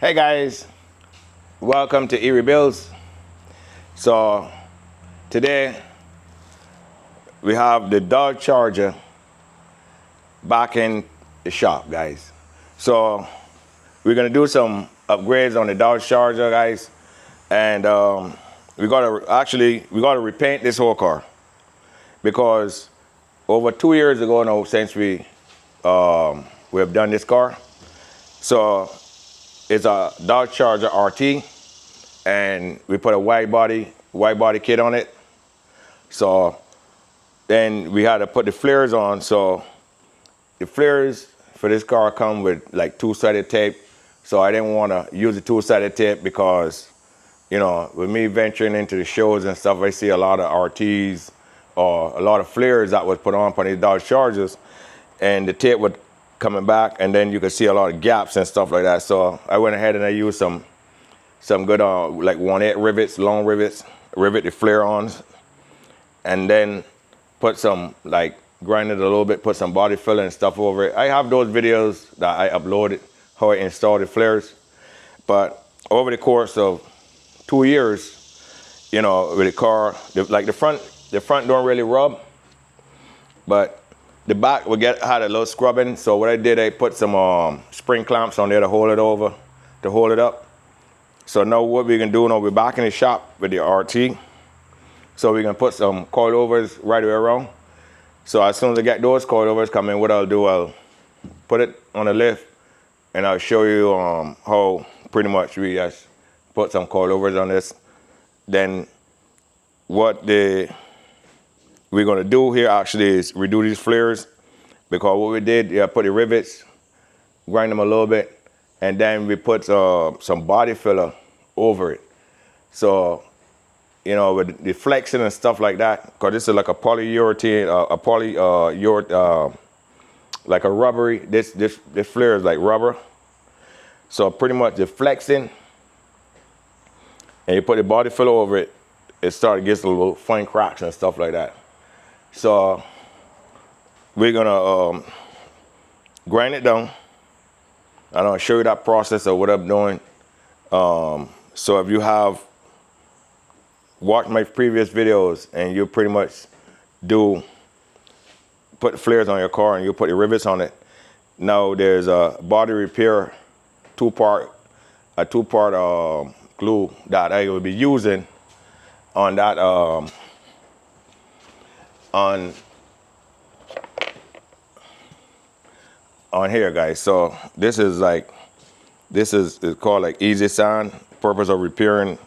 Hey guys, welcome to Rebuilds. So today we have the Dodge Charger back in the shop, guys. So we're gonna do some upgrades on the Dodge Charger, guys, and we gotta repaint this whole car because over 2 years ago now since we have done this car. So it's a Dodge Charger RT, and we put a white body kit on it. So then we had to put the flares on. So the flares for this car come with like two-sided tape. So I didn't want to use the two-sided tape because, you know, with me venturing into the shows and stuff, I see a lot of RTs or a lot of flares that was put on these Dodge Chargers, and the tape would coming back, and then you could see a lot of gaps and stuff like that. So I went ahead and I used some good like 1/8 rivets, long rivets, rivet the flare on, and then put some, like, grind it a little bit, put some body filler and stuff over it. I have those videos that I uploaded how I installed the flares, but over the course of 2 years, you know, with the car, the front don't really rub, but the back had a little scrubbing. So what I did, I put some spring clamps on there to hold it up. So now what we can do now, we're back in the shop with the RT. So we can put some coilovers right around. So as soon as I get those coilovers coming, what I'll do, I'll put it on the lift, and I'll show you how pretty much we just put some coilovers on this. Then what we're gonna do here actually is redo these flares, because what we did, put the rivets, grind them a little bit, and then we put some body filler over it. So, you know, with the flexing and stuff like that, because this is like a polyurethane, like a rubbery. This flare is like rubber. So pretty much the flexing, and you put the body filler over it, it starts to get a little fine cracks and stuff like that. So we're gonna grind it down, and I'll show you that process of what I'm doing. So if you have watched my previous videos and you pretty much put flares on your car and you put the rivets on it, now there's a body repair two-part glue that I will be using on that on here, guys. So this is it's called like Easy Sand. Purpose of repairing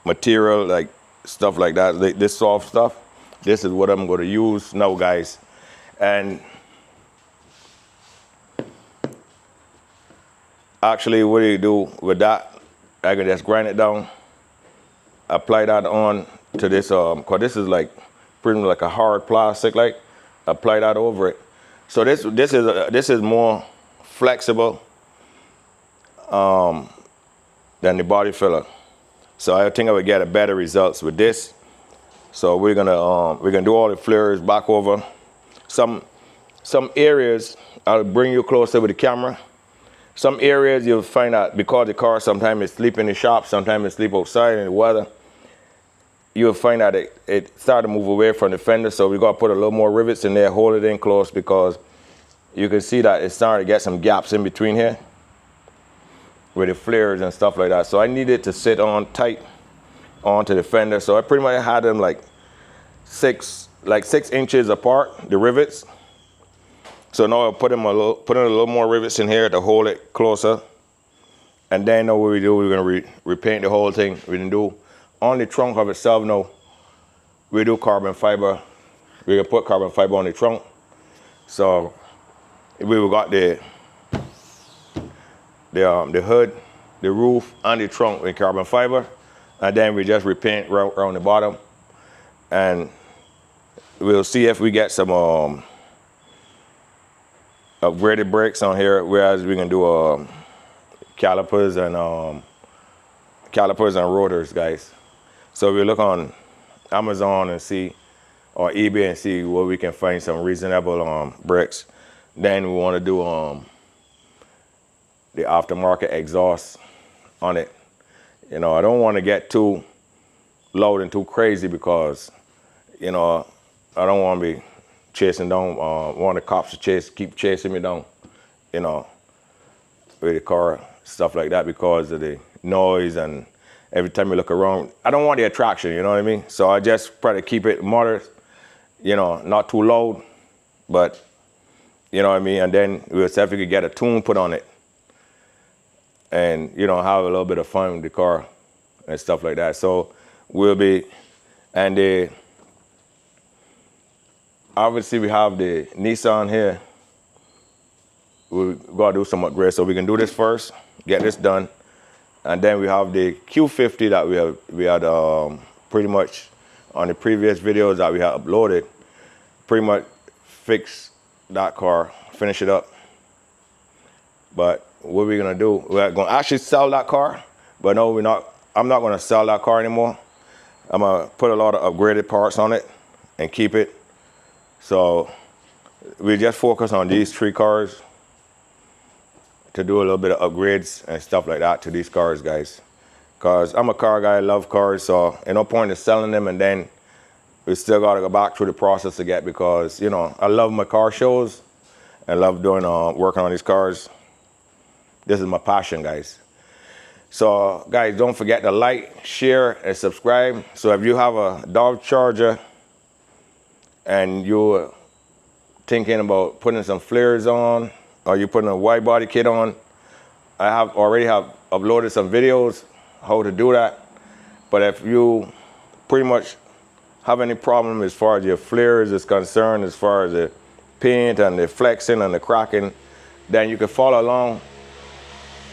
material, like stuff like that, like this soft stuff. This is what I'm going to use now, guys. And actually, what do you do with that? I can just grind it down, apply that on to this, cause this is like pretty much like a hard plastic, like apply that over it. So this is more flexible than the body filler. So I think I would get a better results with this. So we're gonna do all the flares back over. Some areas, I'll bring you closer with the camera. Some areas you'll find out, because the car sometimes it sleep in the shop, sometimes it sleep outside in the weather, you'll find that it started to move away from the fender. So we gotta put a little more rivets in there, hold it in close, because you can see that it's starting to get some gaps in between here with the flares and stuff like that. So I needed to sit on tight onto the fender. So I pretty much had them like 6 inches apart, the rivets. So now I'll put in a little more rivets in here to hold it closer. And then now what we do, we're gonna repaint the whole thing. We can do on the trunk of itself now. We do carbon fiber. We can put carbon fiber on the trunk. So we got the hood, the roof, and the trunk with carbon fiber, and then we just repaint around the bottom, and we'll see if we get some upgraded brakes on here. Whereas we can do calipers and rotors, guys. So we look on Amazon and see, or eBay, and see where we can find some reasonable brakes. Then we want to do the aftermarket exhaust on it. You know, I don't want to get too loud and too crazy because, you know, I don't want to be chasing down, want the cops to keep chasing me down, you know, with the car, stuff like that, because of the noise and every time you look around. I don't want the attraction, you know what I mean? So I just try to keep it moderate, you know, not too loud, but, you know what I mean? And then we'll see if we could get a tune put on it and, you know, have a little bit of fun with the car and stuff like that. So we'll be, and obviously we have the Nissan here. We gotta do some upgrades, so we can do this first, get this done, and then we have the Q50 that we had pretty much on the previous videos that we had uploaded, pretty much fix that car, finish it up. But what we're gonna do, we're gonna actually sell that car, but no, we're not. I'm not gonna sell that car anymore. I'm gonna put a lot of upgraded parts on it and keep it. So we just focus on these 3 cars to do a little bit of upgrades and stuff like that to these cars, guys. Cause I'm a car guy, I love cars, so ain't no point in selling them and then we still gotta go back through the process again, because, you know, I love my car shows. I love doing working on these cars. This is my passion, guys. So guys, don't forget to like, share, and subscribe. So if you have a Dodge Charger and you're thinking about putting some flares on, or you're putting a wide body kit on, I already have uploaded some videos how to do that. But if you pretty much have any problem as far as your flares is concerned, as far as the paint and the flexing and the cracking, then you can follow along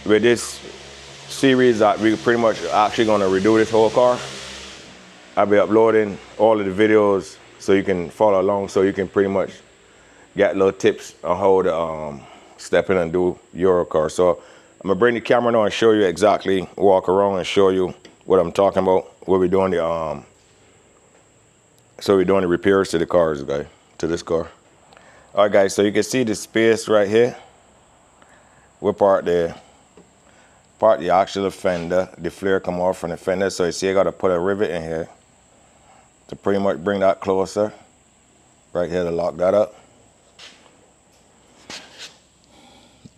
with this series that we pretty much actually going to redo this whole car. I'll be uploading all of the videos so you can follow along, so you can pretty much get little tips on how to step in and do your car. So I'm gonna bring the camera now and show you exactly, walk around and show you what I'm talking about. What we're doing the so we're doing the repairs to the cars, guys, to this car. All right, guys, so you can see the space right here. We're part the actual fender, the flare come off from the fender. So you see I gotta put a rivet in here to pretty much bring that closer. Right here to lock that up.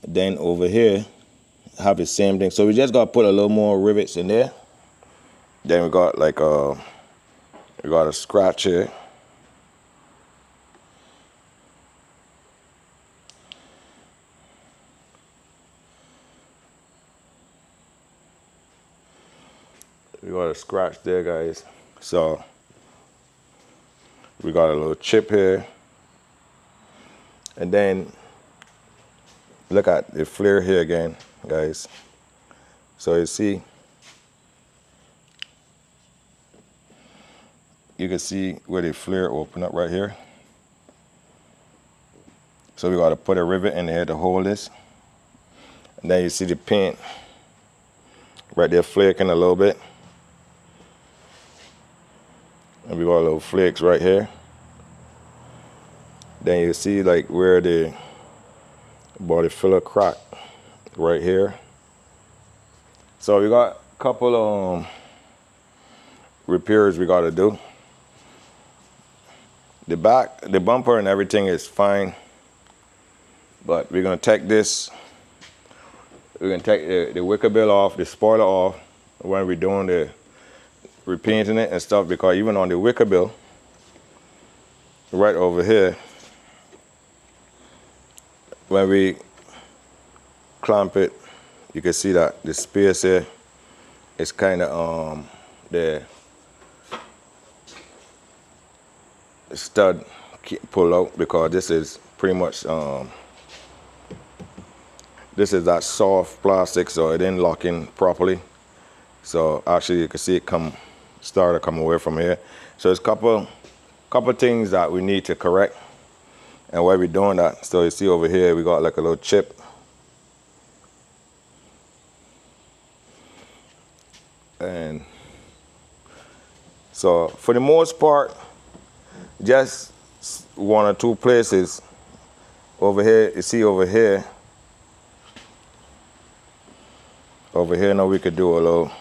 Then over here, have the same thing. So we just gotta put a little more rivets in there. Then we got like we got a scratch here. We got a scratch there, guys. So we got a little chip here. And then look at the flare here again, guys. So you see, you can see where the flare open up right here. So we got to put a rivet in here to hold this. And then you see the paint right there flaking a little bit. And we got little flakes right here. Then you see like where the body filler crack right here. So we got a couple repairs we got to do. The back, the bumper and everything is fine, but we're gonna take this. We're gonna take the wicker bill off, the spoiler off when we're doing the repainting it and stuff, because even on the wicker bill, right over here, when we clamp it, you can see that the space here is kind of the stud pull out, because this is pretty much this is that soft plastic, so it didn't lock in properly. So actually you can see it start to come away from here. So it's couple things that we need to correct, and while we're doing that, so you see over here we got like a little chip. And so for the most part, just 1 or 2 places over here, you see over here, Over here now we could do a little,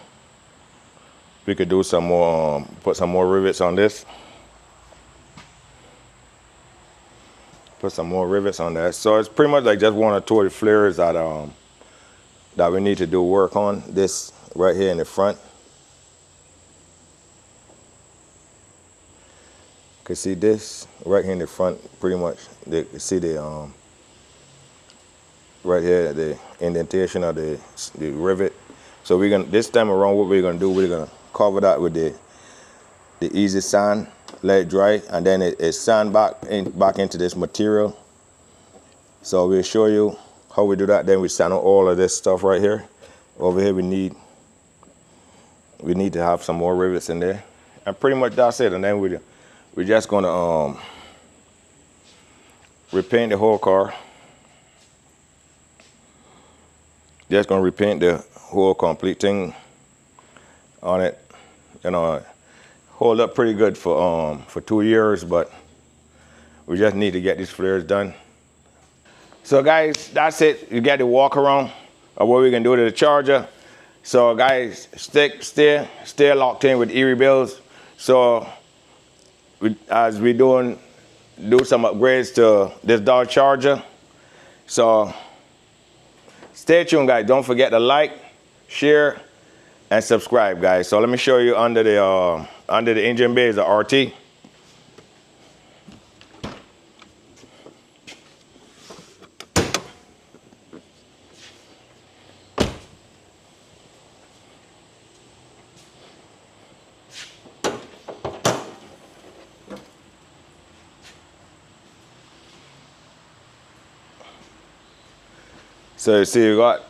we could do some more, put some more rivets on this. Put some more rivets on that. So it's pretty much like just one or two of the flares that that we need to do work on. This right here in the front. You can see this right here in the front, pretty much. You can see the right here the indentation of the rivet. So we're gonna, this time around, what we're gonna do, we're gonna cover that with the easy sand, let it dry, and then it sand back into this material. So we'll show you how we do that. Then we sand on all of this stuff right here. Over here we need to have some more rivets in there, and pretty much that's it. And then we're just gonna repaint the whole car. Just gonna repaint the whole complete thing on it. You know, hold up pretty good for 2 years, but we just need to get these flares done. So guys, that's it. You got the walk around of what we can do to the Charger. So guys, stay locked in with eRebuilds. So as we do some upgrades to this Dodge Charger. So stay tuned, guys. Don't forget to like, share, and subscribe, guys. So let me show you under the engine bay is a RT. So you see, you got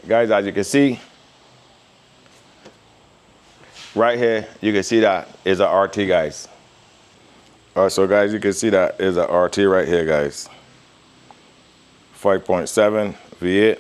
guys, as you can see right here, you can see that is a RT, guys. All right, so guys, you can see that is a RT right here, guys. 5.7 V8.